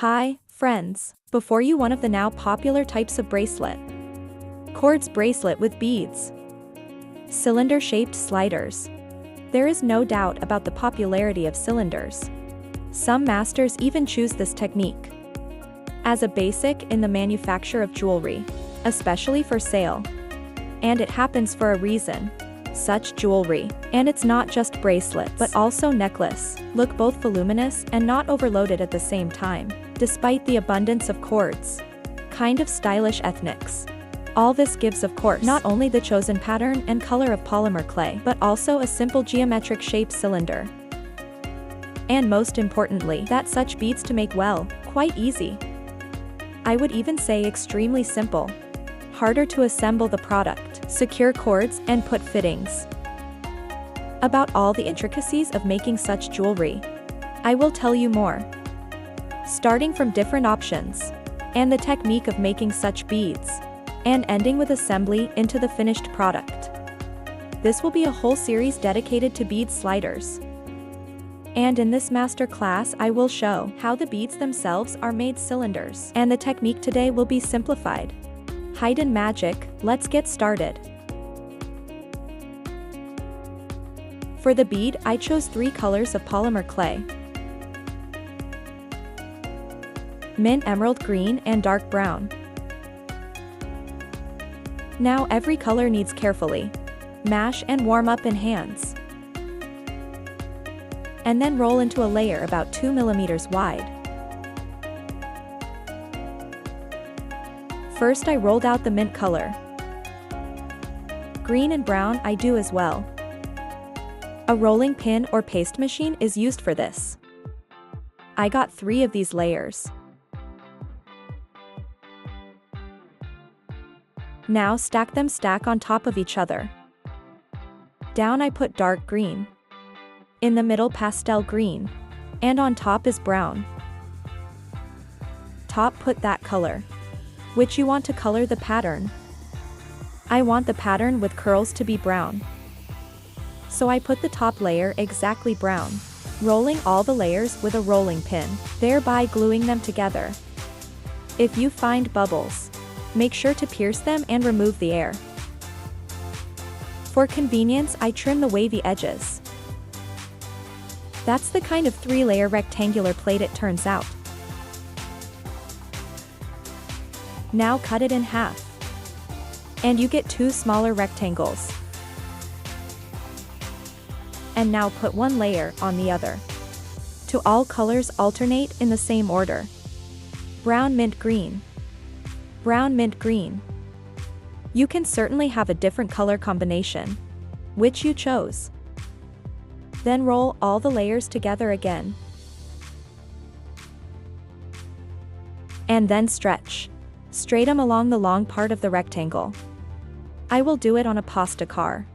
Hi, friends. Before you one of the now popular types of bracelet. Quartz bracelet with beads. Cylinder-shaped sliders. There is no doubt about the popularity of cylinders. Some masters even choose this technique as a basic in the manufacture of jewelry, especially for sale. And it happens for a reason. Such jewelry, and it's not just bracelets, but also necklace, look both voluminous and not overloaded at the same time, despite the abundance of cords. Kind of stylish ethnics. All this gives of course not only the chosen pattern and color of polymer clay, but also a simple geometric shaped cylinder. And most importantly, that such beads to make well, quite easy. I would even say extremely simple. Harder to assemble the product, secure cords and put fittings. About all the intricacies of making such jewelry, I will tell you more. Starting from different options, and the technique of making such beads, and ending with assembly into the finished product. This will be a whole series dedicated to bead sliders. And in this master class I will show how the beads themselves are made cylinders, and the technique today will be simplified. Hidden magic, let's get started. For the bead, I chose 3 colors of polymer clay: mint emerald green and dark brown. Now every color needs carefully mash and warm up in hands. And then roll into a layer about 2 millimeters wide. First I rolled out the mint color. Green and brown I do as well. A rolling pin or paste machine is used for this. I got 3 of these layers. Now stack them on top of each other. Down I put dark green. In the middle pastel green. And on top is brown. Top put that color. Which you want to color the pattern. I want the pattern with curls to be brown. So I put the top layer exactly brown, rolling all the layers with a rolling pin, thereby gluing them together. If you find bubbles, make sure to pierce them and remove the air. For convenience I trim the wavy edges. That's the kind of 3-layer rectangular plate it turns out. Now cut it in half. And you get 2 smaller rectangles. And now put 1 layer on the other. To all colors alternate in the same order. Brown mint green. Brown mint green. You can certainly have a different color combination, which you chose. Then roll all the layers together again. And then stretch. Straight them along the long part of the rectangle. I will do it on a pasta car.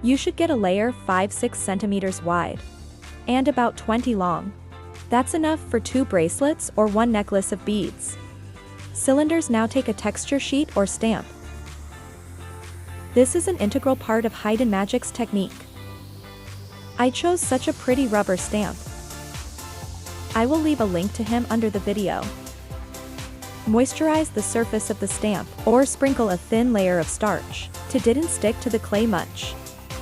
You should get a layer 5-6 centimeters wide. And about 20 long. That's enough for 2 bracelets or 1 necklace of beads. Cylinders now take a texture sheet or stamp. This is an integral part of Hidden Magic's technique. I chose such a pretty rubber stamp. I will leave a link to him under the video. Moisturize the surface of the stamp, or sprinkle a thin layer of starch, to didn't stick to the clay much.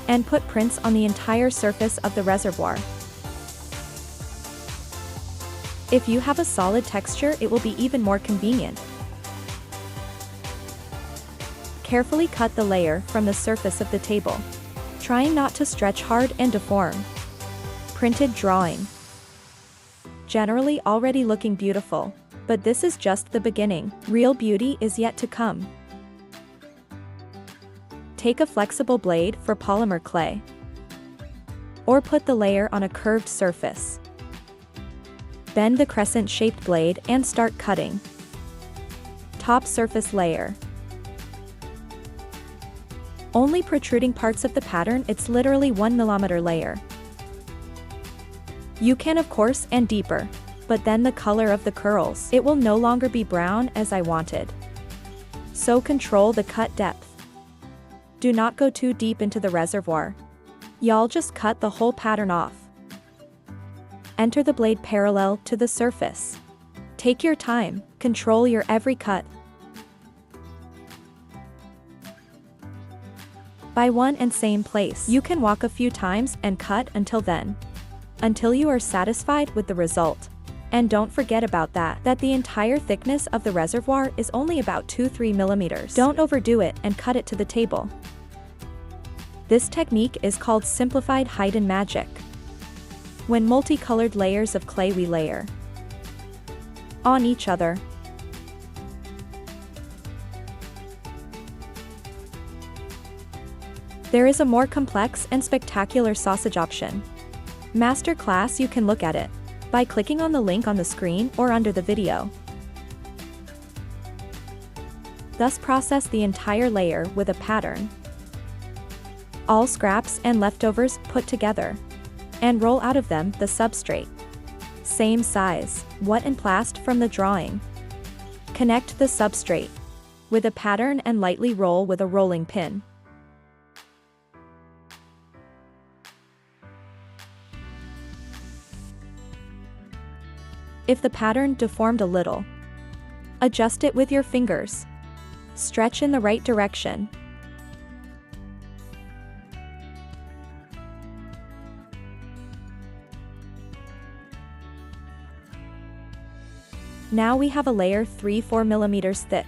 And put prints on the entire surface of the reservoir. If you have a solid texture it will be even more convenient. Carefully cut the layer from the surface of the table, trying not to stretch hard and deform. Printed drawing. Generally already looking beautiful, but this is just the beginning. Real beauty is yet to come. Take a flexible blade for polymer clay. Or put the layer on a curved surface. Bend the crescent-shaped blade and start cutting. Top surface layer. Only protruding parts of the pattern, it's literally 1 millimeter layer. You can of course and deeper, but then the color of the curls, it will no longer be brown as I wanted. So control the cut depth. Do not go too deep into the reservoir. Y'all just cut the whole pattern off. Enter the blade parallel to the surface. Take your time, control your every cut. By one and same place. You can walk a few times and cut until you are satisfied with the result. And don't forget about that the entire thickness of the reservoir is only about 2-3 millimeters. Don't overdo it and cut it to the table. This technique is called Simplified Hidden Magic. When multicolored layers of clay we layer on each other, there is a more complex and spectacular sausage option. Masterclass. You can look at it by clicking on the link on the screen or under the video. Thus process the entire layer with a pattern. All scraps and leftovers put together. And roll out of them the substrate. Same size, what and plast from the drawing. Connect the substrate with a pattern and lightly roll with a rolling pin. If the pattern deformed a little, adjust it with your fingers. Stretch in the right direction. Now we have a layer 3-4 millimeters thick.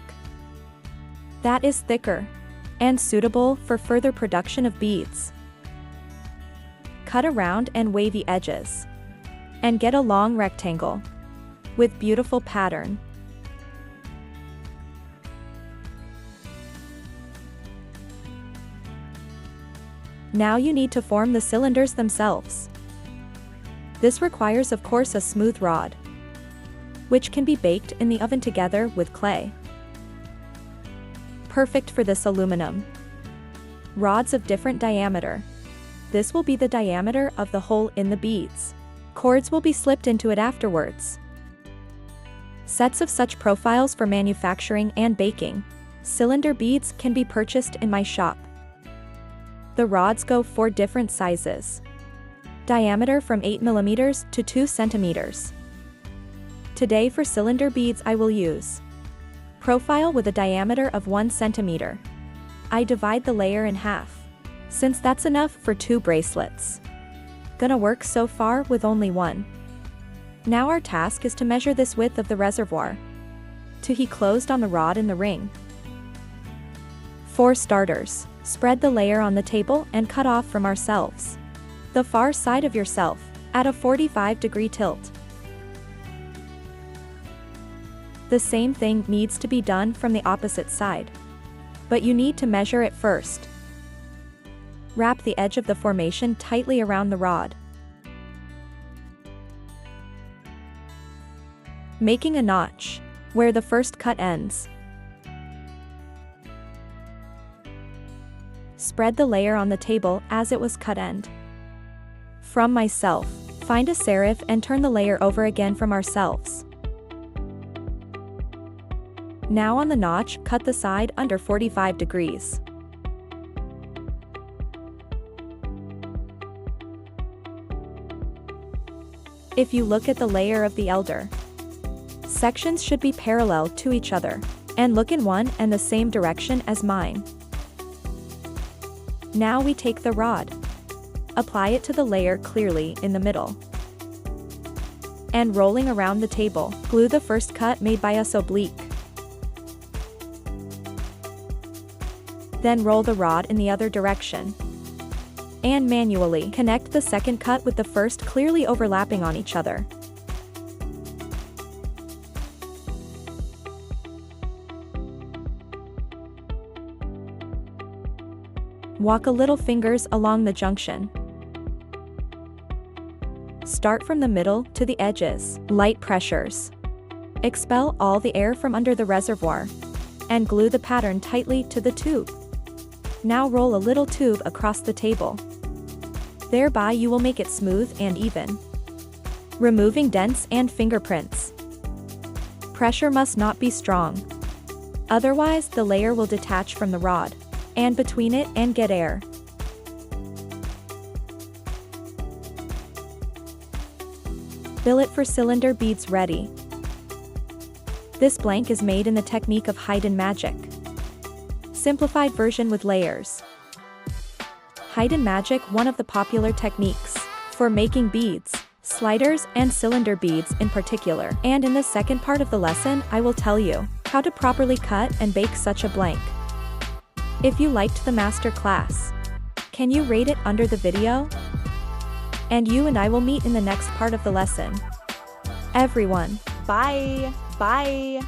That is thicker and suitable for further production of beads. Cut around and wavy edges and get a long rectangle with beautiful pattern. Now you need to form the cylinders themselves. This requires of course a smooth rod, which can be baked in the oven together with clay. Perfect for this aluminum. Rods of different diameter. This will be the diameter of the hole in the beads. Cords will be slipped into it afterwards. Sets of such profiles for manufacturing and baking. Cylinder beads can be purchased in my shop. The rods go 4 different sizes. Diameter from 8 millimeters to 2 centimeters. Today for cylinder beads I will use profile with a diameter of 1 centimeter. I divide the layer in half, since that's enough for 2 bracelets. Gonna work so far with only 1. Now our task is to measure this width of the reservoir. To he closed on the rod in the ring. For starters, spread the layer on the table and cut off from ourselves the far side of yourself at a 45-degree tilt. The same thing needs to be done from the opposite side. But you need to measure it first. Wrap the edge of the formation tightly around the rod, making a notch where the first cut ends. Spread the layer on the table as it was cut end. From myself, find a serif and turn the layer over again from ourselves. Now on the notch, cut the side under 45 degrees. If you look at the layer of the elder, sections should be parallel to each other, and look in one and the same direction as mine. Now we take the rod, apply it to the layer clearly in the middle, and rolling around the table, glue the first cut made by us oblique. Then roll the rod in the other direction. And manually connect the second cut with the first clearly overlapping on each other. Walk a little fingers along the junction. Start from the middle to the edges, light pressures. Expel all the air from under the reservoir. And glue the pattern tightly to the tube. Now roll a little tube across the table. Thereby you will make it smooth and even, removing dents and fingerprints. Pressure must not be strong. Otherwise the layer will detach from the rod, and between it and get air. Billet for cylinder beads ready. This blank is made in the technique of hidden magic. Simplified version with layers. Hidden magic, one of the popular techniques for making beads, sliders, and cylinder beads in particular. And in the second part of the lesson, I will tell you how to properly cut and bake such a blank. If you liked the master class, can you rate it under the video? And you and I will meet in the next part of the lesson. Everyone, bye! Bye!